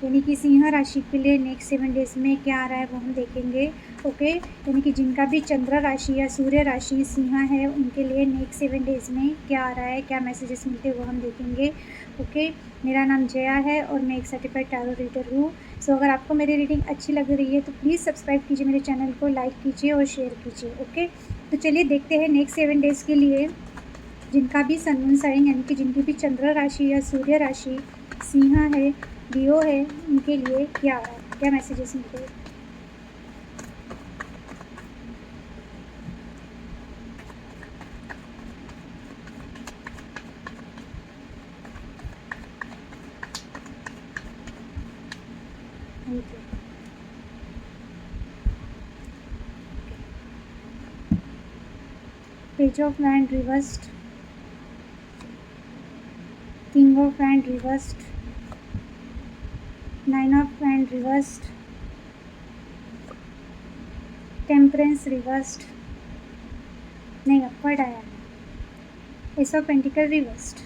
यानी कि सिंह राशि के लिए नेक्स्ट 7 डेज़ में क्या आ रहा है वो हम देखेंगे। ओके, यानी कि जिनका भी चंद्र राशि या सूर्य राशि सिंह है उनके लिए नेक्स्ट 7 डेज़ में क्या आ रहा है, क्या मैसेजेस मिलते हैं वो हम देखेंगे। ओके, मेरा नाम जया है और मैं एक सर्टिफाइड टैरो रीडर हूँ। सो अगर आपको मेरी रीडिंग अच्छी लग रही है तो प्लीज़ सब्सक्राइब कीजिए मेरे चैनल को, लाइक कीजिए और शेयर कीजिए। ओके, तो चलिए देखते हैं नेक्स्ट 7 डेज़ के लिए जिनका भी सन मून साइन यानी कि जिनकी भी चंद्र राशि या सूर्य राशि सिंह है, लियो है, उनके लिए क्या आ रहा है, क्या मैसेजेस मिलते हैं। Page of wand reversed, king of wand reversed, 9 of wand reversed, temperance reversed, नहीं अपवर्ड आया, S of pentacle reversed,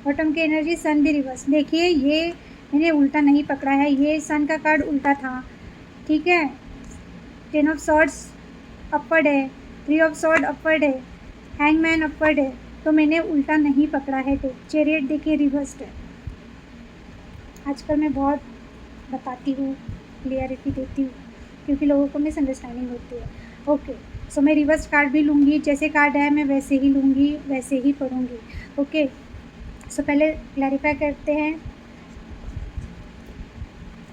bottom की एनर्जी सन भी रिवर्स। देखिए ये मैंने उल्टा नहीं पकड़ा है, ये सन का कार्ड उल्टा था, ठीक है। 10 ऑफ सॉर्ड्स अपवर्ड है, 3 ऑफ सॉर्ड अपवर्ड है, हैंगमैन अपवर्ड है, तो मैंने उल्टा नहीं पकड़ा है। चैरियट देखिए रिवर्स्ड है। आजकल मैं बहुत बताती हूँ, क्लियरिटी देती हूँ क्योंकि लोगों को मिसअंडरस्टैंडिंग होती है। ओके, सो मैं रिवर्स कार्ड भी लूँगी, जैसे कार्ड है मैं वैसे ही लूँगी, वैसे ही पढ़ूँगी। ओके, सो पहले क्लैरिफाई करते हैं।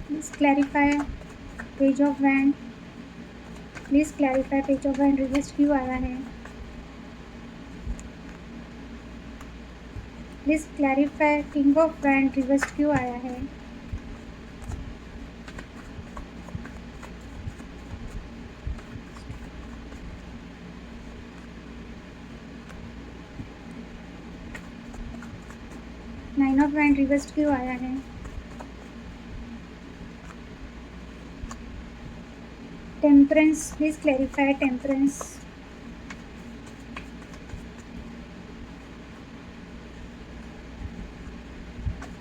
Please clarify page of wand, please clarify page of wand reverse क्यों आया है। Please clarify king of wand reverse क्यों आया है। नाइन ऑफ वैंड रिवर्स क्यों आया है। Temperance, please clarify temperance.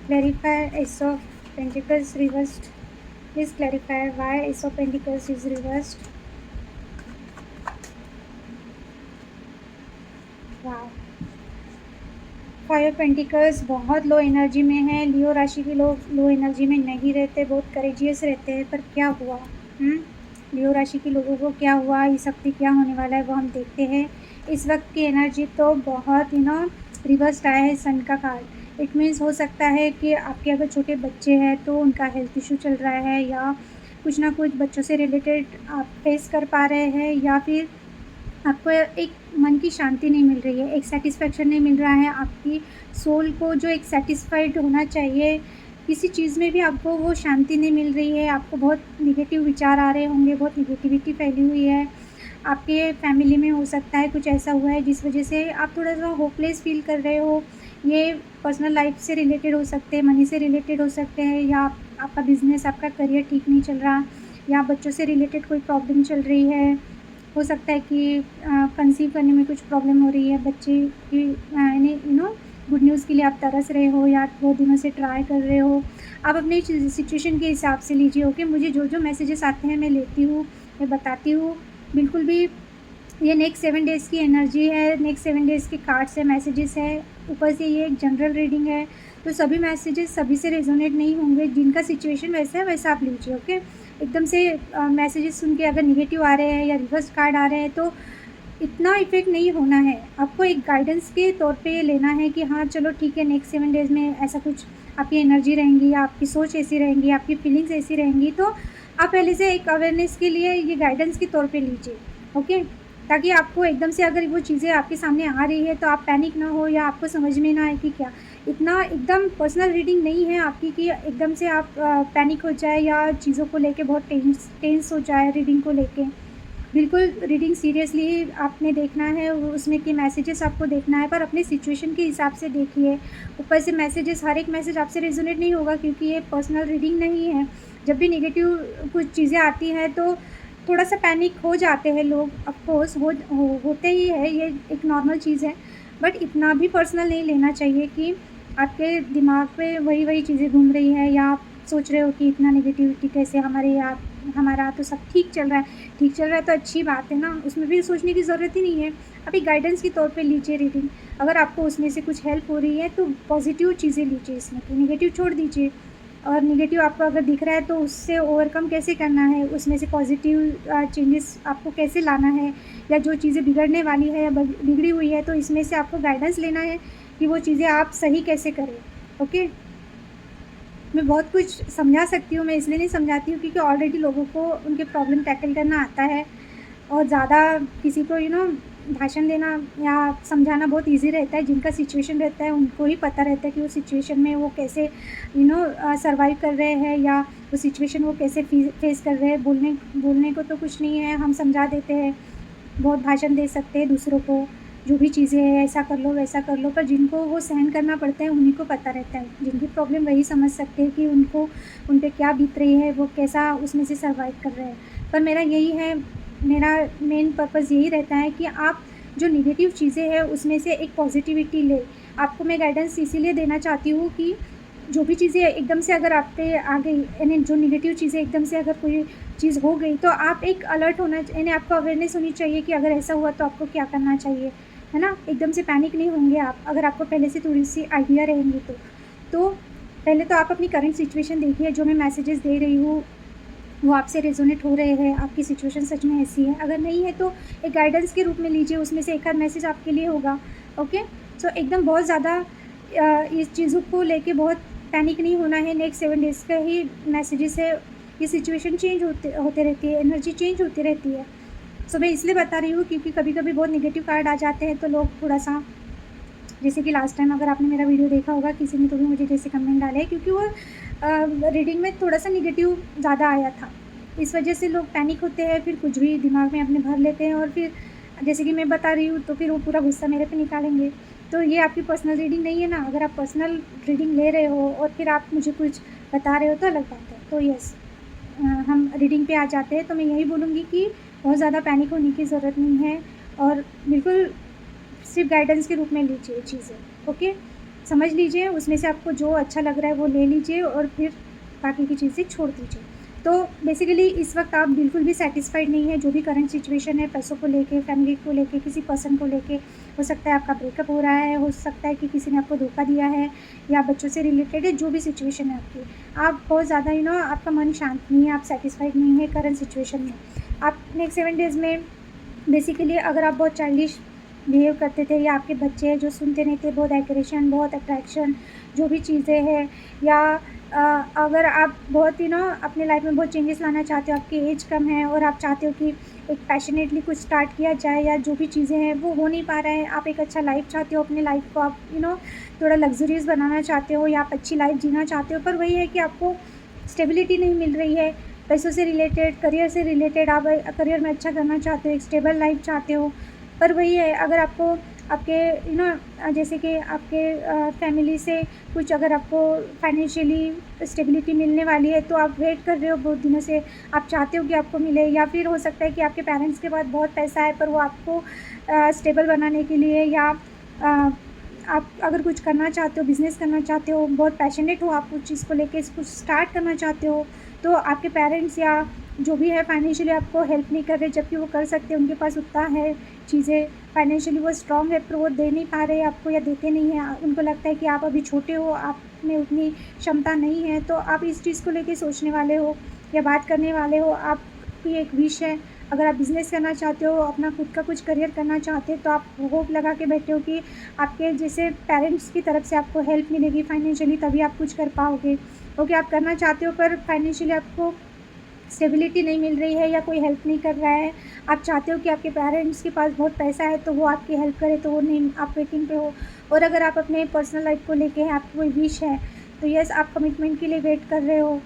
Clarify Ace of Pentacles reversed. Please clarify why Ace of Pentacles is reversed. Wow. 5 of pentacles बहुत लो एनर्जी में है। लियो राशि के लोग लो एनर्जी में नहीं रहते, बहुत करेजियस रहते हैं, पर क्या हुआ लियो राशि के लोगों को क्या हुआ, इस हफ्ते क्या होने वाला है वो हम देखते हैं। इस वक्त की एनर्जी तो बहुत रिवर्स्ड आया है सन का कार्ड। इट मीन्स हो सकता है कि आपके अगर छोटे बच्चे हैं तो उनका हेल्थ इशू चल रहा है, या कुछ ना कुछ बच्चों से रिलेटेड आप फेस कर पा रहे हैं, या फिर आपको एक मन की शांति नहीं मिल रही है, एक सेटिस्फेक्शन नहीं मिल रहा है। आपकी सोल को जो एक सेटिस्फाइड होना चाहिए किसी चीज़ में भी आपको वो शांति नहीं मिल रही है। आपको बहुत निगेटिव विचार आ रहे होंगे, बहुत निगेटिविटी फैली हुई है। आपके फैमिली में हो सकता है कुछ ऐसा हुआ है जिस वजह से आप थोड़ा सा होपलेस फील कर रहे हो। ये पर्सनल लाइफ से रिलेटेड हो सकते हैं, मनी से रिलेटेड हो सकते हैं, या आपका बिजनेस, आपका करियर ठीक नहीं चल रहा, या बच्चों से रिलेटेड कोई प्रॉब्लम चल रही है। हो सकता है कि कंसीव करने में कुछ प्रॉब्लम हो रही है, बच्चे की गुड न्यूज़ के लिए आप तरस रहे हो या बहुत दिनों से ट्राई कर रहे हो। आप अपनी सिचुएशन के हिसाब से लीजिए। ओके, मुझे जो जो मैसेजेस आते हैं मैं लेती हूँ, मैं बताती हूँ। बिल्कुल भी ये नेक्स्ट 7 डेज़ की एनर्जी है, नेक्स्ट 7 डेज़ के कार्ड्स है, मैसेजेस है। ऊपर से ये एक जनरल रीडिंग है, तो सभी मैसेजेस सभी से रेजोनेट नहीं होंगे। जिनका सिचुएशन वैसा है वैसा आप लीजिए। ओके, एकदम से मैसेजेस सुन के अगर निगेटिव आ रहे हैं या रिवर्स कार्ड आ रहे हैं तो इतना इफेक्ट नहीं होना है। आपको एक गाइडेंस के तौर पे लेना है कि हाँ चलो ठीक है, नेक्स्ट 7 डेज़ में ऐसा कुछ आपकी एनर्जी रहेंगी, या आपकी सोच ऐसी रहेंगी, आपकी फीलिंग्स ऐसी रहेंगी, तो आप पहले से एक अवेयरनेस के लिए ये गाइडेंस के तौर पे लीजिए। ओके, ताकि आपको एकदम से अगर वो चीज़ें आपके सामने आ रही है तो आप पैनिक ना हो, या आपको समझ में ना आए कि क्या। इतना एकदम पर्सनल रीडिंग नहीं है आपकी कि एकदम से आप पैनिक हो जाए या चीज़ों को लेके बहुत टेंस हो जाए रीडिंग को लेके। बिल्कुल रीडिंग सीरियसली आपने देखना है, उसमें के मैसेजेस आपको देखना है, पर अपने सिचुएशन के हिसाब से देखिए। ऊपर से मैसेजेस, हर एक मैसेज आपसे रेजोनेट नहीं होगा क्योंकि ये पर्सनल रीडिंग नहीं है। जब भी नेगेटिव कुछ चीज़ें आती हैं तो थोड़ा सा पैनिक हो जाते हैं लोग, ऑफकोर्स होते ही है, ये एक नॉर्मल चीज़ है। बट इतना भी पर्सनल नहीं लेना चाहिए कि आपके दिमाग पे वही चीज़ें घूम रही है, या सोच रहे हो कि इतना नेगेटिविटी कैसे हमारे यहाँ, हमारा तो सब ठीक चल रहा है। ठीक चल रहा है तो अच्छी बात है ना, उसमें भी सोचने की ज़रूरत ही नहीं है। आप एक गाइडेंस के तौर पे लीजिए रीडिंग। अगर आपको उसमें से कुछ हेल्प हो रही है तो पॉज़िटिव चीज़ें लीजिए इसमें, तो नेगेटिव छोड़ दीजिए। और नेगेटिव आपको अगर दिख रहा है तो उससे ओवरकम कैसे करना है, उसमें से पॉज़िटिव चेंजेस आपको कैसे लाना है, या जो चीज़ें बिगड़ने वाली है या बिगड़ी हुई है तो इसमें से आपको गाइडेंस लेना है कि वो चीज़ें आप सही कैसे करें। ओके? मैं बहुत कुछ समझा सकती हूँ, मैं इसलिए नहीं समझाती हूँ क्योंकि ऑलरेडी लोगों को उनके प्रॉब्लम टैकल करना आता है, और ज़्यादा किसी को भाषण देना या समझाना बहुत ईज़ी रहता है। जिनका सिचुएशन रहता है उनको ही पता रहता है कि वो सिचुएशन में वो कैसे सर्वाइव कर रहे हैं, या वो सिचुएशन वो कैसे फेस कर रहे हैं। बोलने बोलने को तो कुछ नहीं है, हम समझा देते हैं, बहुत भाषण दे सकते हैं दूसरों को, जो भी चीज़ें हैं ऐसा कर लो वैसा कर लो, पर जिनको वो सहन करना पड़ता है उन्हीं को पता रहता है। जिनकी प्रॉब्लम वही समझ सकते हैं कि उनको उन पे क्या बीत रही है, वो कैसा उसमें से सर्वाइव कर रहे हैं। पर मेरा यही है, मेरा मेन पर्पज़ यही रहता है कि आप जो नेगेटिव चीज़ें हैं उसमें से एक पॉजिटिविटी लें। आपको मैं गाइडेंस इसीलिए देना चाहती हूँ कि जो भी चीज़ें एकदम से अगर आप पे आ गई, यानी जो नेगेटिव चीज़ें एकदम से अगर कोई चीज़ हो गई तो आप एक अलर्ट होना, यानी आपको अवेयरनेस होनी चाहिए कि अगर ऐसा हुआ तो आपको क्या करना चाहिए, है ना? एकदम से पैनिक नहीं होंगे आप, अगर आपको पहले से थोड़ी-सी आइडिया रहेंगी तो। तो पहले तो आप अपनी करंट सिचुएशन देखिए, जो मैं मैसेजेस दे रही हूँ वो आपसे रेज़ोनेट हो रहे हैं, आपकी सिचुएशन सच में ऐसी है। अगर नहीं है तो एक गाइडेंस के रूप में लीजिए, उसमें से एक आध मैसेज आपके लिए होगा। ओके? सो एकदम बहुत ज़्यादा इस चीज़ों को लेके बहुत पैनिक नहीं होना है। नेक्स्ट 7 डेज़ का ही मैसेजेस है। ये सिचुएशन चेंज होते होते रहती है, एनर्जी चेंज होती रहती है। सो मैं इसलिए बता रही हूँ क्योंकि कभी-कभी बहुत नेगेटिव कार्ड आ जाते हैं तो लोग थोड़ा-सा, जैसे कि लास्ट टाइम अगर आपने मेरा वीडियो देखा होगा, किसी ने तो भी मुझे जैसे कमेंट डाले क्योंकि वो रीडिंग में थोड़ा-सा नेगेटिव ज़्यादा आया था। इस वजह से लोग पैनिक होते हैं, फिर कुछ भी दिमाग में अपने भर लेते हैं, और फिर जैसे कि मैं बता रही हूँ तो फिर वो पूरा गुस्सा मेरे पे निकालेंगे। तो ये आपकी पर्सनल रीडिंग नहीं है ना। अगर आप पर्सनल रीडिंग ले रहे हो और फिर आप मुझे कुछ बता रहे हो तो अलग बात है। तो यस, हम रीडिंग पे आ जाते हैं, तो मैं यही बोलूँगी कि बहुत ज़्यादा पैनिक होने की ज़रूरत नहीं है, और बिल्कुल सिर्फ गाइडेंस के रूप में लीजिए चीज़ें। ओके? समझ लीजिए, उसमें से आपको जो अच्छा लग रहा है वो ले लीजिए, और फिर बाकी की चीज़ें छोड़ दीजिए। तो बेसिकली इस वक़्त आप बिल्कुल भी सैटिस्फाइड नहीं हैं, जो भी करंट सिचुएशन है, पैसों को लेके, फैमिली को लेके, किसी पर्सन को लेके। हो सकता है आपका ब्रेकअप हो रहा है, हो सकता है कि किसी ने आपको धोखा दिया है, या बच्चों से रिलेटेड है, जो भी सिचुएशन है आपकी। आप बहुत ज़्यादा आपका मन शांत नहीं है, आप सैटिस्फाइड नहीं है करंट सिचुएशन में। आप नेक्स्ट 7 डेज़ में बेसिकली, अगर आप बहुत चाइल्डिश बिहेव करते थे, या आपके बच्चे हैं जो सुनते नहीं थे, बहुत एग्रेशन, बहुत अट्रैक्शन, जो भी चीज़ें हैं, या अगर आप बहुत अपने लाइफ में बहुत चेंजेस लाना चाहते हो, आपकी एज कम है और आप चाहते हो कि एक पैशनेटली कुछ स्टार्ट किया जाए, या जो भी चीज़ें हैं वो हो नहीं पा रहा है, आप एक अच्छा लाइफ चाहते हो, अपनी लाइफ को आप थोड़ा लग्जरियस बनाना चाहते हो, या आप अच्छी लाइफ जीना चाहते हो, पर वही है कि आपको स्टेबिलिटी नहीं मिल रही है। पैसों से रिलेटेड, करियर से रिलेटेड, आप करियर में अच्छा करना चाहते हो, एक स्टेबल लाइफ चाहते हो, पर वही है, अगर आपको आपके जैसे कि आपके फैमिली से कुछ, अगर आपको फाइनेंशियली स्टेबिलिटी मिलने वाली है तो आप वेट कर रहे हो बहुत दिनों से, आप चाहते हो कि आपको मिले, या फिर हो सकता है कि आपके पेरेंट्स के पास बहुत पैसा है पर वो आपको स्टेबल बनाने के लिए, या आप अगर कुछ करना चाहते हो, बिज़नेस करना चाहते हो, बहुत पैशनेट हो आप उस चीज़ को लेके, कुछ स्टार्ट करना चाहते हो, तो आपके पेरेंट्स या जो भी है फाइनेंशियली आपको हेल्प नहीं कर रहे, जबकि वो कर सकते हैं, उनके पास उतना है चीज़ें, फाइनेंशियली वो स्ट्रॉन्ग है, पर वो दे नहीं पा रहे आपको, या देते नहीं हैं। उनको लगता है कि आप अभी छोटे हो, आप में उतनी क्षमता नहीं है, तो आप इस चीज़ को लेके सोचने वाले हो या बात करने वाले हो। आपकी एक विश है, अगर आप बिज़नेस करना चाहते हो, अपना खुद का कुछ करियर करना चाहते हो, तो आप होप लगा के बैठे हो कि आपके जैसे पेरेंट्स की तरफ से आपको हेल्प मिलेगी फाइनेंशियली, तभी आप कुछ कर पाओगे। ओके, आप करना चाहते हो पर फाइनेंशियली आपको स्टेबिलिटी नहीं मिल रही है, या कोई हेल्प नहीं कर रहा है। आप चाहते हो कि आपके पेरेंट्स के पास बहुत पैसा है तो वो आपकी हेल्प करे, तो वो नहीं, आप वेटिंग पे हो। और अगर आप अपने पर्सनल लाइफ को लेके हैं, आपकी कोई विश है, तो यस, आप कमिटमेंट के लिए वेट कर रहे हो।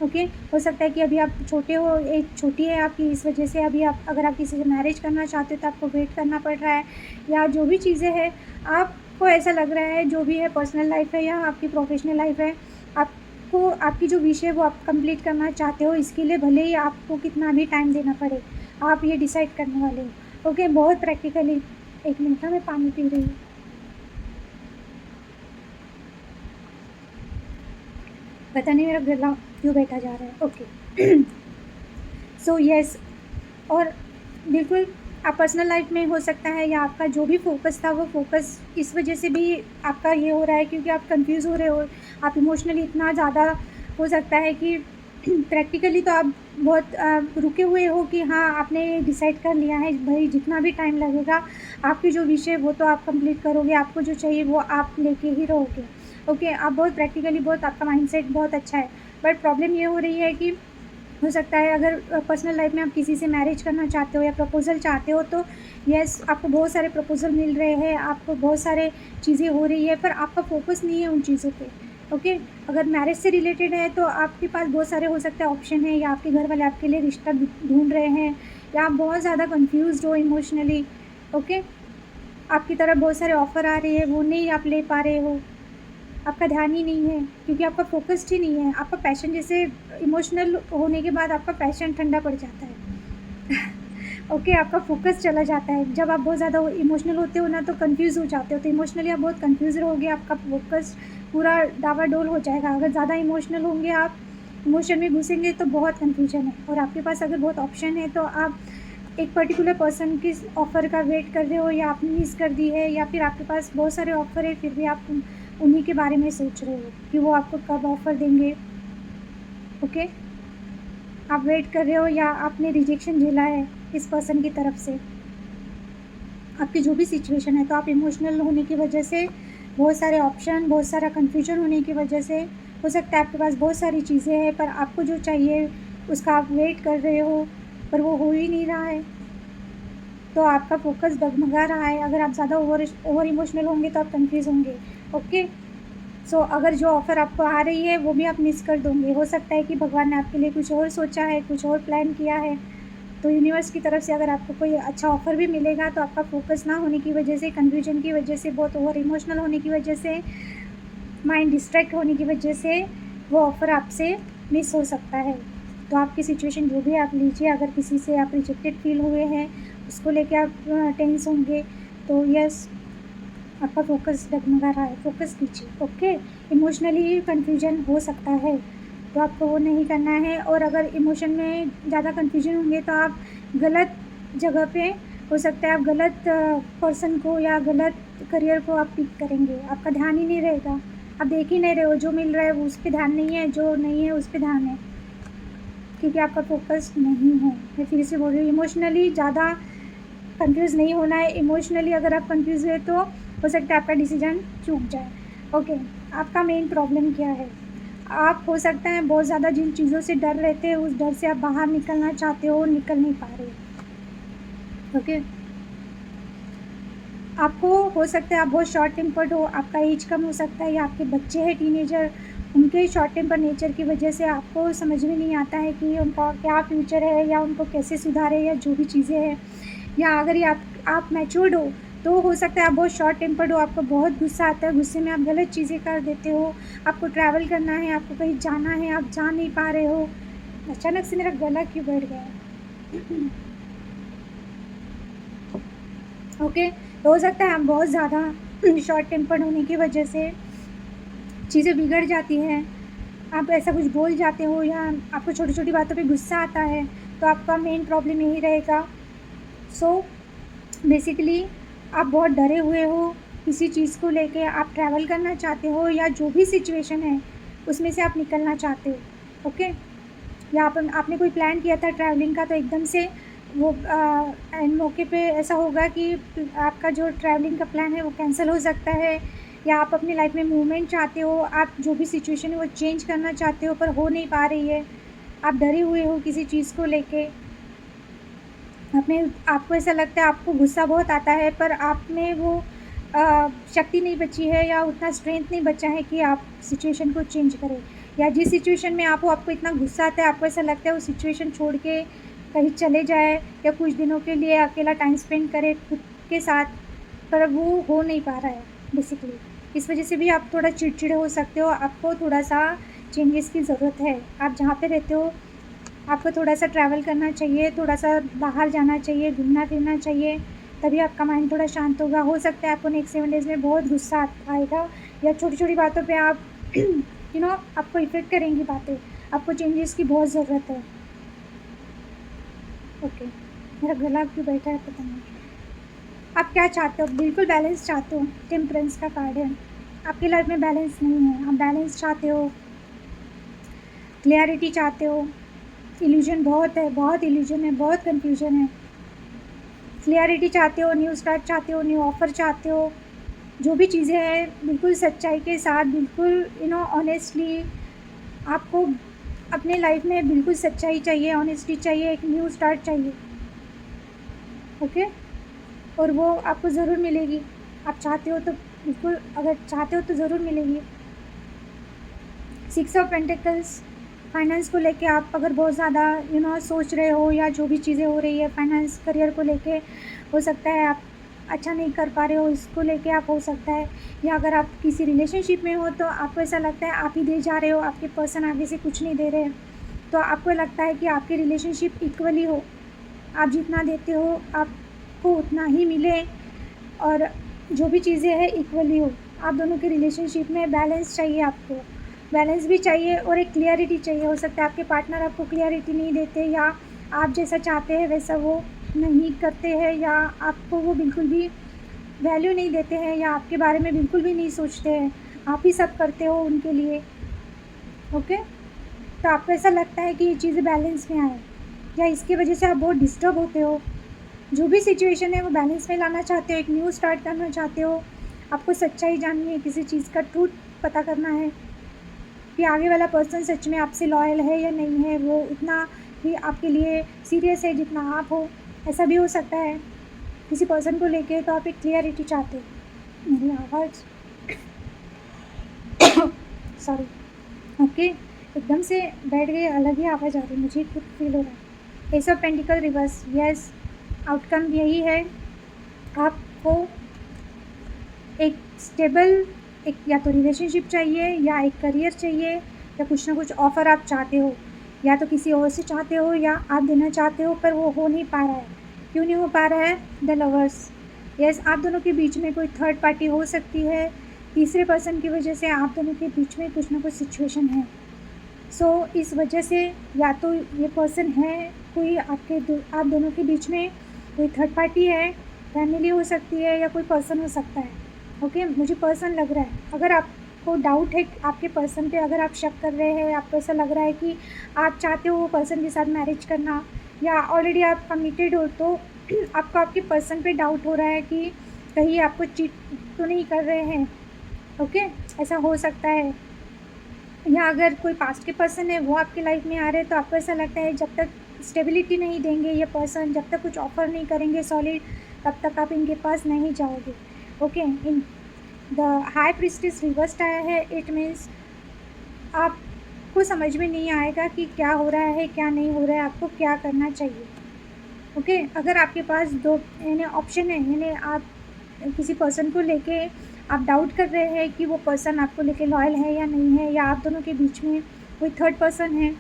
ओके, हो सकता है कि अभी आप छोटे हो, एज छोटी है आपकी, इस वजह से अभी आप, अगर आप किसी से मैरिज करना चाहते हो तो आपको वेट करना पड़ रहा है, या जो भी चीज़ें हैं, आपको ऐसा लग रहा है, जो भी है, पर्सनल लाइफ है या आपकी प्रोफेशनल लाइफ है, आपको आपकी जो विश है वो आप कंप्लीट करना चाहते हो। इसके लिए भले ही आपको कितना भी टाइम देना पड़े, आप ये डिसाइड करने वाले हो। ओके, बहुत प्रैक्टिकली, एक मिनट ना, मैं पानी पी रही हूँ। पता नहीं मेरा गला क्यों बैठा जा रहा है। ओके। सो यस, और बिल्कुल आप पर्सनल लाइफ में हो सकता है, या आपका जो भी फोकस था वो फोकस इस वजह से भी आपका ये हो रहा है क्योंकि आप कंफ्यूज हो रहे हो, आप इमोशनली इतना ज़्यादा हो सकता है कि प्रैक्टिकली तो आप बहुत रुके हुए हो कि हाँ आपने डिसाइड कर लिया है भाई जितना भी टाइम लगेगा आपकी जो विश है वो तो आप कंप्लीट करोगे, आपको जो चाहिए वो आप लेके ही रहोगे। ओके, आप बहुत प्रैक्टिकली, बहुत आपका माइंडसेट बहुत अच्छा है, बट प्रॉब्लम ये हो रही है कि हो सकता है अगर पर्सनल लाइफ में आप किसी से मैरिज करना चाहते हो या प्रपोज़ल चाहते हो तो यस आपको बहुत सारे प्रपोज़ल मिल रहे हैं, आपको बहुत सारे चीज़ें हो रही है, पर आपका फोकस नहीं है उन चीज़ों पे। ओके, अगर मैरिज से रिलेटेड है तो आपके पास बहुत सारे हो सकते हैं ऑप्शन है, या आपके घर वाले आपके लिए रिश्ता ढूंढ रहे हैं, या आप बहुत ज़्यादा कन्फ्यूज़ हो इमोशनली। ओके, आपकी तरफ बहुत सारे ऑफ़र आ रहे हैं, वो नहीं आप ले पा रहे हो, आपका ध्यान ही नहीं है क्योंकि आपका फ़ोकस्ड ही नहीं है। आपका पैशन, जैसे इमोशनल होने के बाद आपका पैशन ठंडा पड़ जाता है। ओके, आपका फ़ोकस चला जाता है। जब आप बहुत ज़्यादा इमोशनल होते हो ना तो कन्फ्यूज़ हो जाते हो, तो इमोशनली आप बहुत कन्फ्यूज़ रहोगे, आपका फ़ोकस पूरा डावाडोल हो जाएगा। अगर ज़्यादा इमोशनल होंगे आप, इमोशन में घुसेंगे तो बहुत कन्फ्यूजन है, और आपके पास अगर बहुत ऑप्शन है तो आप एक पर्टिकुलर पर्सन के ऑफ़र का वेट कर रहे हो, या आपने मिस कर दी है, या फिर आपके पास बहुत सारे ऑफ़र है फिर भी आप उन्हीं के बारे में सोच रहे हो कि वो आपको कब ऑफ़र देंगे। ओके, आप वेट कर रहे हो, या आपने रिजेक्शन झेला है इस पर्सन की तरफ से, आपकी जो भी सिचुएशन है, तो आप इमोशनल होने की वजह से, बहुत सारे ऑप्शन, बहुत सारा कन्फ्यूजन होने की वजह से हो सकता है आपके पास बहुत सारी चीज़ें हैं पर आपको जो चाहिए उसका आप वेट कर रहे हो पर वो हो ही नहीं रहा है, तो आपका फ़ोकस डगमगा रहा है। अगर आप ज़्यादा ओवर इमोशनल होंगे तो आप कन्फ्यूज़ होंगे। ओके, सो अगर जो ऑफ़र आपको आ रही है वो भी आप मिस कर दोगे। हो सकता है कि भगवान ने आपके लिए कुछ और सोचा है, कुछ और प्लान किया है, तो यूनिवर्स की तरफ से अगर आपको कोई अच्छा ऑफ़र भी मिलेगा तो आपका फ़ोकस ना होने की वजह से, कन्फ्यूजन की वजह से, बहुत ओवर इमोशनल होने की वजह से, माइंड डिस्ट्रैक्ट होने की वजह से वो ऑफ़र आपसे मिस हो सकता है। तो आपकी सिचुएशन जो भी आप लीजिए, अगर किसी से आप रिजेक्टेड फ़ील हुए हैं उसको लेके आप टेंस होंगे तो यस आपका फ़ोकस डगमगा रहा है, फ़ोकस कीजिए। ओके, इमोशनली कन्फ्यूजन हो सकता है तो आपको वो नहीं करना है, और अगर इमोशन में ज़्यादा कन्फ्यूजन होंगे तो आप गलत जगह पे, हो सकता है आप गलत पर्सन को या गलत करियर को आप पिक करेंगे, आपका ध्यान ही नहीं रहेगा, आप देख ही नहीं रहे हो, जो मिल रहा है वो उस पे ध्यान नहीं है, जो नहीं है उस पे ध्यान है, क्योंकि आपका फ़ोकस नहीं है। मैं फिर से बोल रही हूँ, इमोशनली ज़्यादा कंफ्यूज नहीं होना है। इमोशनली अगर आप कंफ्यूज हुए तो हो सकता है आपका डिसीजन चूक जाए। ओके, आपका मेन प्रॉब्लम क्या है? आप हो सकता है बहुत ज़्यादा जिन चीज़ों से डर रहते हैं उस डर से आप बाहर निकलना चाहते हो, निकल नहीं पा रहे हो। ओके, आपको हो सकता है आप बहुत शॉर्ट टेम्पर्ड हो, आपका एज कम हो सकता है, या आपके बच्चे हैं टीनेजर, उनके शॉर्ट टेम्पर नेचर की वजह से आपको समझ में नहीं आता है कि उनका क्या फ्यूचर है, या उनको कैसे सुधारें, या जो भी चीज़ें हैं, या अगर ये आप मैच्योर्ड हो तो हो सकता है आप बहुत शॉर्ट टेम्पर्ड हो, आपको बहुत गुस्सा आता है, गुस्से में आप गलत चीज़ें कर देते हो, आपको ट्रैवल करना है, आपको कहीं जाना है, आप जा नहीं पा रहे हो। अचानक से मेरा गला क्यों बैठ गया है? ओके, तो हो सकता है आप बहुत ज़्यादा शॉर्ट टेम्पर्ड होने की वजह से चीज़ें बिगड़ जाती हैं, आप ऐसा कुछ बोल जाते हो, या आपको छोटी छोटी बातों पे गुस्सा आता है, तो आपका मेन प्रॉब्लम यही रहेगा। सो बेसिकली आप बहुत डरे हुए हो किसी चीज़ को लेके, आप ट्रैवल करना चाहते हो, या जो भी सिचुएशन है उसमें से आप निकलना चाहते हो। ओके, या आपने कोई प्लान किया था ट्रैवलिंग का, तो एकदम से वो एंड मौके पे ऐसा होगा कि आपका जो ट्रैवलिंग का प्लान है वो कैंसिल हो सकता है, या आप अपनी लाइफ में मूवमेंट चाहते हो, आप जो भी सिचुएशन है वो चेंज करना चाहते हो पर हो नहीं पा रही है, आप डरे हुए हो किसी चीज़ को लेके, आपको ऐसा लगता है, आपको गुस्सा बहुत आता है पर आप में वो शक्ति नहीं बची है, या उतना स्ट्रेंथ नहीं बचा है कि आप सिचुएशन को चेंज करें, या जिस सिचुएशन में आप हो आपको इतना गुस्सा आता है, आपको ऐसा लगता है वो सिचुएशन छोड़ के कहीं चले जाए, या कुछ दिनों के लिए अकेला टाइम स्पेंड करें खुद के साथ, पर वो हो नहीं पा रहा है बेसिकली। इस वजह से भी आप थोड़ा चिड़चिड़े हो सकते हो, आपको थोड़ा सा चेंजेस की ज़रूरत है। आप जहाँ पे रहते हो आपको थोड़ा सा ट्रैवल करना चाहिए, थोड़ा सा बाहर जाना चाहिए, घूमना फिरना चाहिए, तभी आपका माइंड थोड़ा शांत होगा। हो सकता है आपको नेक्स्ट 7 डेज़ में बहुत गुस्सा आएगा, या छोटी छोटी बातों पे आप आपको इफ़ेक्ट करेंगी बातें, आपको चेंजेस की बहुत ज़रूरत है। ओके, मेरा गला क्यों बैठा है पता नहीं। आप क्या चाहते हो? बिल्कुल बैलेंस चाहते हो। टेम्परेंस का कार्ड है, आपकी लाइफ में बैलेंस नहीं है। आप बैलेंस चाहते हो, क्लियरिटी चाहते हो। इल्यूजन बहुत है, बहुत इल्यूजन है, बहुत कन्फ्यूजन है। क्लियरिटी चाहते हो, न्यू स्टार्ट चाहते हो, न्यू ऑफ़र चाहते हो। जो भी चीज़ें हैं बिल्कुल सच्चाई के साथ, बिल्कुल ऑनेस्टली आपको अपने लाइफ में बिल्कुल सच्चाई चाहिए, ऑनेस्टी चाहिए, एक न्यू स्टार्ट चाहिए। ओके, और वो आपको ज़रूर मिलेगी। आप चाहते हो तो बिल्कुल, अगर चाहते हो तो ज़रूर मिलेगी। 6 ऑफ पेंटिकल्स, फाइनेंस को लेके आप अगर बहुत ज़्यादा सोच रहे हो, या जो भी चीज़ें हो रही है फाइनेंस करियर को लेके, हो सकता है आप अच्छा नहीं कर पा रहे हो, इसको लेके आप हो सकता है। या अगर आप किसी रिलेशनशिप में हो तो आपको ऐसा लगता है आप ही दे जा रहे हो, आपके पर्सन आगे से कुछ नहीं दे रहे, तो आपको लगता है कि आपकी रिलेशनशिप इक्वली हो, आप जितना देते हो आपको उतना ही मिले, और जो भी चीज़ें हैं इक्वली हो। आप दोनों के रिलेशनशिप में बैलेंस चाहिए, आपको बैलेंस भी चाहिए और एक क्लियरिटी चाहिए। हो सकता है आपके पार्टनर आपको क्लियरिटी नहीं देते, या आप जैसा चाहते हैं वैसा वो नहीं करते हैं, या आपको वो बिल्कुल भी वैल्यू नहीं देते हैं, या आपके बारे में बिल्कुल भी नहीं सोचते हैं, आप ही सब करते हो उनके लिए। ओके, तो आपको ऐसा लगता है कि ये चीज़ें बैलेंस में आए, या इसकी वजह से आप बहुत डिस्टर्ब होते हो। जो भी सिचुएशन है वो बैलेंस में लाना चाहते हो, एक न्यू स्टार्ट करना चाहते हो। आपको सच्चाई जाननी है, किसी चीज़ का ट्रूथ पता करना है कि आगे वाला पर्सन सच में आपसे लॉयल है या नहीं है, वो उतना ही आपके लिए सीरियस है जितना आप हो। ऐसा भी हो सकता है किसी पर्सन को लेके, तो आप एक क्लियरिटी चाहते हो। मेरी आवाज़ सॉरी। ओके, एकदम से बैठ गई, अलग ही आवाज़ आ रही है, मुझे खुद फील हो रहा है। S of pentacle reverse, yes, outcome यही है। आपको एक स्टेबल, एक या तो रिलेशनशिप चाहिए, या एक करियर चाहिए, या कुछ ना कुछ ऑफ़र आप चाहते हो, या तो किसी और से चाहते हो, या आप देना चाहते हो, पर वो हो नहीं पा रहा है। क्यों नहीं हो पा रहा है? द लवर्स, यस, आप दोनों के बीच में कोई थर्ड पार्टी हो सकती है। तीसरे पर्सन की वजह से आप दोनों के बीच में कुछ ना कुछ सिचुएशन है। सो इस वजह से या तो ये पर्सन है कोई आप दोनों के बीच में कोई थर्ड पार्टी है, फैमिली हो सकती है, या कोई पर्सन हो सकता है। ओके, मुझे पर्सन लग रहा है। अगर आपको डाउट है आपके पर्सन पे, अगर आप शक कर रहे हैं, आपको ऐसा लग रहा है कि आप चाहते हो वो पर्सन के साथ मैरिज करना, या ऑलरेडी आप कमिटेड हो, तो आपको आपके पर्सन पे डाउट हो रहा है कि कहीं आपको चीट तो नहीं कर रहे हैं। ओके, ऐसा हो सकता है। या अगर कोई पास्ट के पर्सन है वो आपकी लाइफ में आ रहे हैं, तो आपको ऐसा लगता है जब तक स्टेबिलिटी नहीं देंगे ये पर्सन, जब तक कुछ ऑफ़र नहीं करेंगे सॉलिड, तब तक आप इनके पास नहीं जाओगे। Okay, in the high priestess reversed आया है, इट मीन्स आपको समझ में नहीं आएगा कि क्या हो रहा है, क्या नहीं हो रहा है, आपको क्या करना चाहिए। ओके, अगर आपके पास दो यानी ऑप्शन है, यानी आप किसी पर्सन को लेके आप डाउट कर रहे हैं कि वो पर्सन आपको लेके लॉयल है या नहीं है, या आप दोनों के बीच में कोई थर्ड पर्सन है,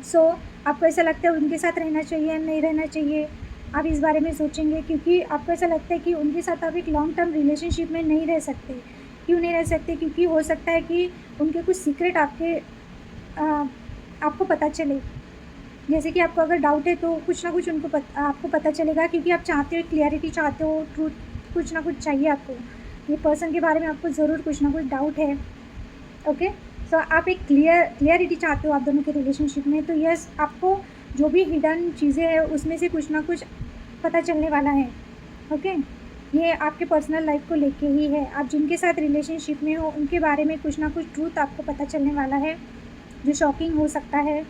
सो आपको ऐसा लगता है उनके साथ रहना चाहिए, नहीं रहना चाहिए, आप इस बारे में सोचेंगे, क्योंकि आपको ऐसा लगता है कि उनके साथ आप एक लॉन्ग टर्म रिलेशनशिप में नहीं रह सकते। क्यों नहीं रह सकते? क्योंकि हो सकता है कि उनके कुछ सीक्रेट आपको पता चले। जैसे कि आपको अगर डाउट है तो कुछ ना कुछ आपको पता चलेगा, क्योंकि आप चाहते हो, क्लियरिटी चाहते हो, ट्रूथ कुछ ना कुछ चाहिए आपको। ये पर्सन के बारे में आपको ज़रूर कुछ ना कुछ डाउट है। ओके, सो आप एक क्लियरिटी चाहते हो आप दोनों के रिलेशनशिप में, तो यस, आपको जो भी हिडन चीज़ें हैं उसमें से कुछ ना कुछ पता चलने वाला है। ओके, ये आपके पर्सनल लाइफ को लेके ही है। आप जिनके साथ रिलेशनशिप में हो उनके बारे में कुछ ना कुछ ट्रूथ आपको पता चलने वाला है, जो शॉकिंग हो सकता है।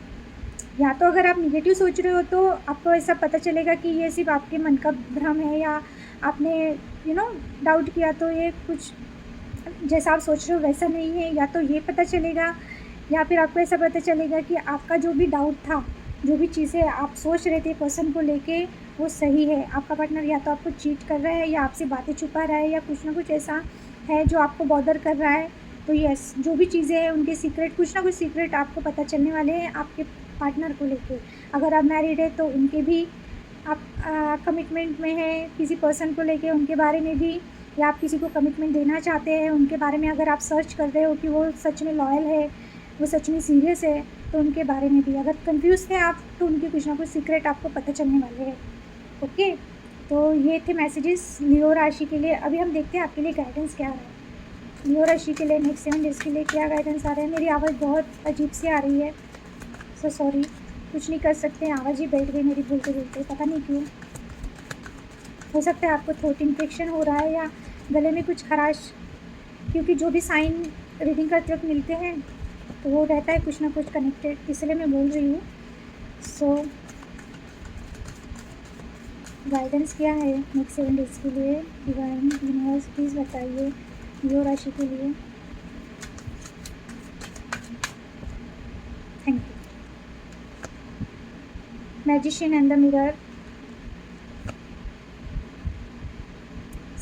या तो अगर आप निगेटिव सोच रहे हो तो आपको ऐसा पता चलेगा कि ये सिर्फ आपके मन का भ्रम है, या आपने डाउट किया तो ये कुछ जैसा आप सोच रहे हो वैसा नहीं है, या तो ये पता चलेगा, या फिर आपको ऐसा पता चलेगा कि आपका जो भी डाउट था, जो भी चीज़ें आप सोच रहे थे पर्सन को लेके, वो सही है। आपका पार्टनर या तो आपको चीट कर रहा है, या आपसे बातें छुपा रहा है, या कुछ ना कुछ ऐसा है जो आपको बॉदर कर रहा है। तो यस, जो भी चीज़ें हैं उनके सीक्रेट, कुछ ना कुछ सीक्रेट आपको पता चलने वाले हैं आपके पार्टनर को लेके। अगर आप मैरिड है तो उनके भी आप कमिटमेंट में हैं किसी पर्सन को लेके, उनके बारे में भी या आप किसी को कमिटमेंट देना चाहते हैं, उनके बारे में अगर आप सर्च कर रहे हो कि वो सच में लॉयल है, वो सच में सीरियस है, तो उनके बारे में भी अगर कंफ्यूज थे आप तो उनके कुछ ना कुछ सीक्रेट आपको पता चलने वाले हैं। ओके, तो ये थे मैसेजेस लियो राशि के लिए। अभी हम देखते हैं आपके लिए गाइडेंस क्या है। लियो राशि के लिए नेक्स्ट 7 डेज़ के लिए क्या गाइडेंस आ रहा है। मेरी आवाज़ बहुत अजीब सी आ रही है, सो सॉरी, कुछ नहीं कर सकते, आवाज़ ही बैठ गई मेरी बोलते बोलते, पता नहीं क्यों। हो सकता है आपको थ्रोट इन्फेक्शन हो रहा है या गले में कुछ खराश, क्योंकि जो भी साइन रीडिंग करते वक्त मिलते हैं तो वो रहता है कुछ ना कुछ कनेक्टेड, इसलिए मैं बोल रही हूँ। सो गाइडेंस क्या है नेक्स्ट 7 डेज़ के लिए डिवाइन यूनिवर्स, प्लीज़ बताइए लियो राशि के लिए। Thank you. Magician and the mirror,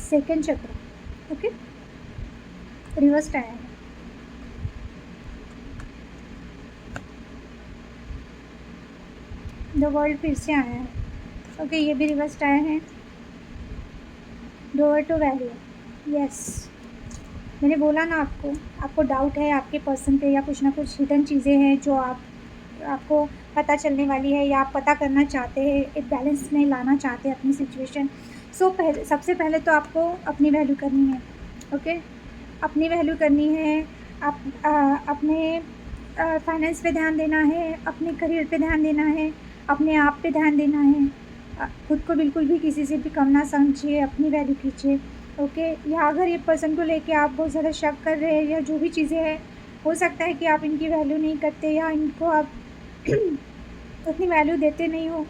second चक्र, ओके, रिवर्स आया है। द वर्ल्ड फिर से आया है, ओके, ये भी रिवर्स आया है। डोर टू वैल्यू, यस, मैंने बोला ना आपको डाउट है आपके पर्सन पे, या कुछ ना कुछ हिडन चीज़ें हैं जो आपको पता चलने वाली है, या आप पता करना चाहते हैं, एक बैलेंस में लाना चाहते हैं अपनी सिचुएशन। सबसे पहले तो आपको अपनी वैल्यू करनी है, ओके, अपनी वैल्यू करनी है। अपने फाइनेंस पे ध्यान देना है, अपने करियर पे ध्यान देना है, अपने आप पे ध्यान देना है। खुद को बिल्कुल भी किसी से भी कम ना समझिए, अपनी वैल्यू कीजिए, ओके। या अगर ये पर्सन को लेके आप बहुत ज़्यादा शक कर रहे हैं या जो भी चीज़ें हैं, हो सकता है कि आप इनकी वैल्यू नहीं करते या इनको आप उतनी वैल्यू देते नहीं हो।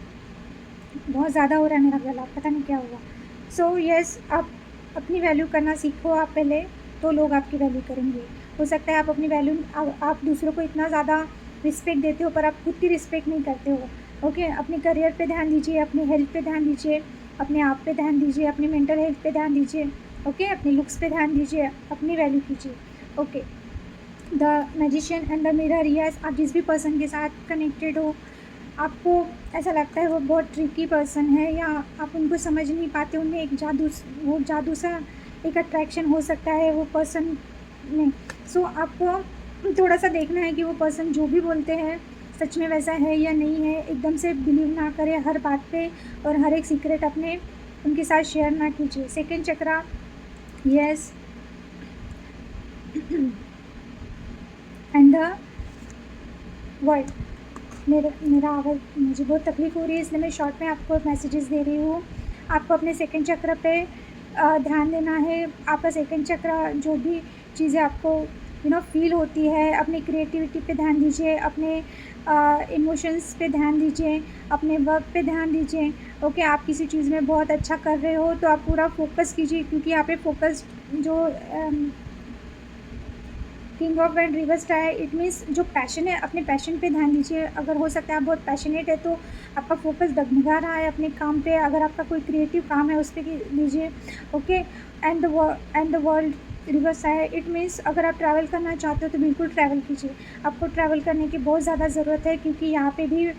बहुत ज़्यादा हो रहा है मेरा गला, पता नहीं क्या हुआ। सो यस, आप अपनी वैल्यू करना सीखो आप पहले, तो लोग आपकी वैल्यू करेंगे। हो सकता है आप अपनी वैल्यू आप दूसरों को इतना ज़्यादा रिस्पेक्ट देते हो पर आप खुद की रिस्पेक्ट नहीं करते हो, ओके। अपने करियर पे ध्यान दीजिए, अपने हेल्थ पे ध्यान दीजिए, अपने आप पे ध्यान दीजिए, अपनी मेंटल हेल्थ पे ध्यान दीजिए, ओके। अपने लुक्स पे ध्यान दीजिए, अपनी वैल्यू कीजिए, okay. The magician and the mirror, yes, आप जिस भी पर्सन के साथ कनेक्टेड हो, आपको ऐसा लगता है वो बहुत ट्रिकी पर्सन है या आप उनको समझ नहीं पाते, उनमें एक जादू सा एक अट्रैक्शन हो सकता है वो पर्सन में। सो आपको थोड़ा सा देखना है कि वो पर्सन जो भी बोलते हैं सच में वैसा है या नहीं है। एकदम से बिलीव ना करें हर बात पे और हर एक सीक्रेट अपने उनके साथ शेयर ना कीजिए। Second chakra, yes, and the world. मेरा आवाज़, मुझे बहुत तकलीफ़ हो रही है इसलिए मैं शॉर्ट में आपको मैसेजेस दे रही हूँ। आपको अपने सेकंड चक्र पे ध्यान देना है। आपका सेकंड चक्र जो भी चीज़ें आपको फील होती है, अपनी क्रिएटिविटी पे ध्यान दीजिए, अपने इमोशंस पे ध्यान दीजिए, अपने वर्क पे ध्यान दीजिए, ओके। आप किसी चीज़ में बहुत अच्छा कर रहे हो तो आप पूरा फोकस कीजिए, क्योंकि यहाँ पे फोकस जो किंग ऑफ एंड रिवर्स है, इट मीन्स जो पैशन है, अपने पैशन पे ध्यान दीजिए। अगर हो सकता है आप बहुत पैशनेट है तो आपका फोकस डगमगा रहा है अपने काम पे, अगर आपका कोई क्रिएटिव काम है उस पर दीजिए, okay. And the world reverse है, इट मीन्स अगर आप ट्रैवल करना चाहते हो तो बिल्कुल ट्रैवल कीजिए। आपको ट्रैवल करने की बहुत ज़्यादा ज़रूरत है, क्योंकि यहाँ पे भी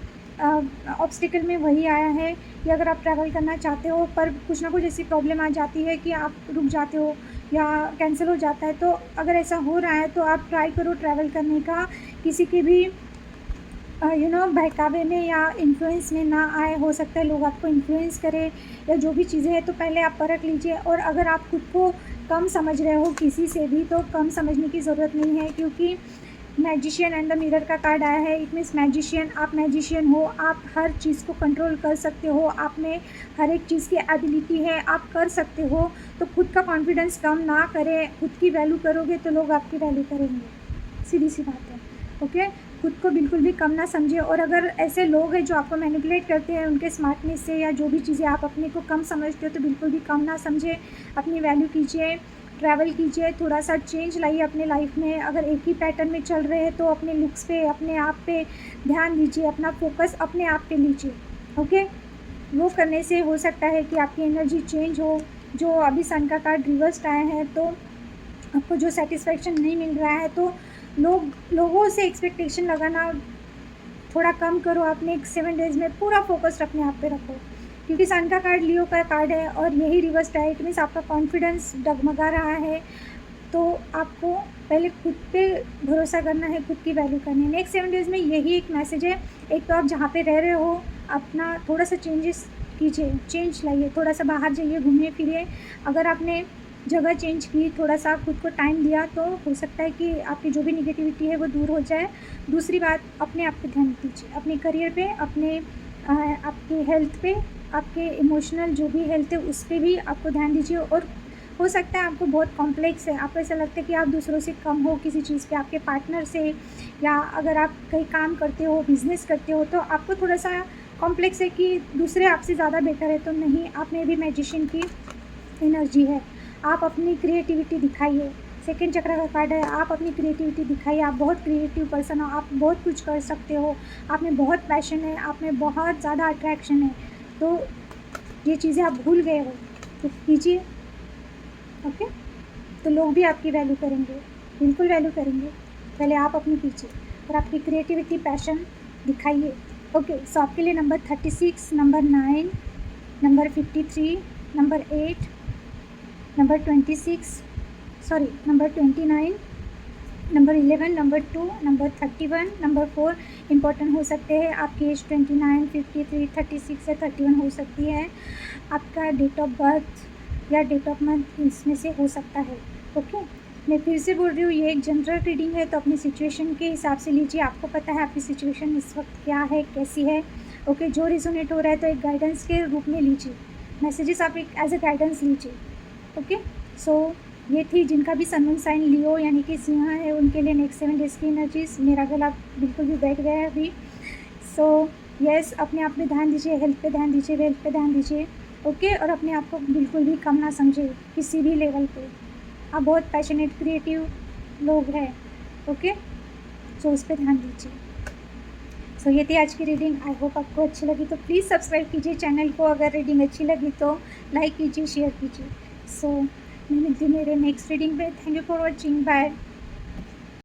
ऑब्स्टिकल में वही आया है कि अगर आप ट्रैवल करना चाहते हो पर कुछ ना कुछ ऐसी प्रॉब्लम आ जाती है कि आप रुक जाते हो या कैंसिल हो जाता है। तो अगर ऐसा हो रहा है तो आप ट्राई करो ट्रैवल करने का, किसी के भी बहकावे में या इन्फ्लुएंस में ना आए। हो सकता है लोग आपको इन्फ्लुएंस करें या जो भी चीज़ें हैं, तो पहले आप परख लीजिए। और अगर आप खुद को कम समझ रहे हो किसी से भी, तो कम समझने की ज़रूरत नहीं है, क्योंकि मैजिशियन एंड द मिरर का कार्ड आया है। इट मीन्स मैजिशियन, आप मैजिशियन हो, आप हर चीज़ को कंट्रोल कर सकते हो, आप में हर एक चीज़ की एबिलिटी है, आप कर सकते हो। तो खुद का कॉन्फिडेंस कम ना करें, खुद की वैल्यू करोगे तो लोग आपकी वैल्यू करेंगे, सीधी सी बात है, ओके। खुद को बिल्कुल भी कम ना समझिए। और अगर ऐसे लोग हैं जो आपको मैनिपुलेट करते हैं उनके स्मार्टनेस से या जो भी चीज़ें आप अपने को कम समझते हो, तो बिल्कुल भी कम ना समझिए, अपनी वैल्यू कीजिए, ट्रैवल कीजिए, थोड़ा सा चेंज लाइए अपने लाइफ में। अगर एक ही पैटर्न में चल रहे हैं तो अपने लुक्स पे, अपने आप पे ध्यान दीजिए, अपना फोकस अपने आप पे लीजिए, ओके। वो करने से हो सकता है कि आपकी एनर्जी चेंज हो। जो अभी सन का कार्ड रिवर्स्ड आया है, तो आपको जो सेटिस्फेक्शन नहीं मिल रहा है, तो लोगों से एक्सपेक्टेशन लगाना थोड़ा कम करो। अपने 7 डेज़ में पूरा फोकस अपने आप पे रखो, क्योंकि सन का कार्ड लियो का कार्ड है और यही रिवर्स डायरेक्ट मीन्स आपका कॉन्फिडेंस डगमगा रहा है। तो आपको पहले खुद पे भरोसा करना है, खुद की वैल्यू करनी है। नेक्स्ट 7 डेज़ में यही एक मैसेज है। एक तो आप जहाँ पे रह रहे हो अपना थोड़ा सा चेंजेस कीजिए, चेंज लाइए, थोड़ा सा बाहर जाइए, घूमिए फिरिए। अगर आपने जगह चेंज की, थोड़ा सा खुद को टाइम दिया, तो हो सकता है कि आपकी जो भी निगेटिविटी है वो दूर हो जाए। दूसरी बात, अपने आप पे ध्यान दीजिए, अपने करियर पे, अपने आपके हेल्थ पे, आपके इमोशनल जो भी हेल्थ है उस पर भी आपको ध्यान दीजिए। और हो सकता है आपको बहुत कॉम्प्लेक्स है, आपको ऐसा लगता है कि आप दूसरों से कम हो किसी चीज़ पे, आपके पार्टनर से, या अगर आप कहीं काम करते हो, बिज़नेस करते हो, तो आपको थोड़ा सा कॉम्प्लेक्स है कि दूसरे आपसे ज़्यादा बेटर है। तो नहीं, आप में भी मैजिशियन की एनर्जी है। आप अपनी क्रिएटिविटी दिखाइए। सेकंड चक्र का कार्ड है, आप अपनी क्रिएटिविटी दिखाइए। आप बहुत क्रिएटिव पर्सन हो, आप बहुत कुछ कर सकते हो, आप में बहुत पैशन है, आप में बहुत ज़्यादा अट्रैक्शन है। तो ये चीज़ें आप भूल गए हो तो कीजिए, ओके। तो लोग भी आपकी वैल्यू करेंगे, बिल्कुल वैल्यू करेंगे। पहले आप अपनी कीजिए और आपकी क्रिएटिविटी, पैशन दिखाइए, ओके। सो आपके लिए number 36, number 9, number 53, number 8, number 26, sorry number 29, number 11, number 2, number 31, number 4 important हो सकते हैं। आपकी एज 29, 53, 36 या 31 हो सकती है। आपका डेट ऑफ बर्थ या डेट ऑफ मंथ इसमें से हो सकता है, ओके। मैं फिर से बोल रही हूँ, ये एक जनरल रीडिंग है, तो अपनी सिचुएशन के हिसाब से लीजिए। आपको पता है आपकी सिचुएशन इस वक्त क्या है, कैसी है, ओके। जो रिजोनेट हो रहा है तो एक गाइडेंस के रूप में लीजिए, मैसेजेस आप एक एज ए गाइडेंस लीजिए, ओके। सो ये थी जिनका भी सन मून साइन लियो यानी कि सिंह है, उनके लिए नेक्स्ट 7 डेज़ की एनर्जीज। मेरा गला बिल्कुल भी बैठ गया है अभी। सो यस, अपने आप में ध्यान दीजिए, हेल्थ पे ध्यान दीजिए, वेल्थ पे ध्यान दीजिए, ओके। और अपने आप को बिल्कुल भी कम ना समझे किसी भी लेवल पे। आप बहुत पैशनेट, क्रिएटिव लोग हैं, ओके। सो उस पर ध्यान दीजिए। सो ये थी आज की रीडिंग। आई होप आपको अच्छी लगी, तो प्लीज़ सब्सक्राइब कीजिए चैनल को। अगर रीडिंग अच्छी लगी तो लाइक कीजिए, शेयर कीजिए। सो मैं मिलती हूँ मेरे नेक्स्ट रीडिंग पे। Thank you for watching, bye.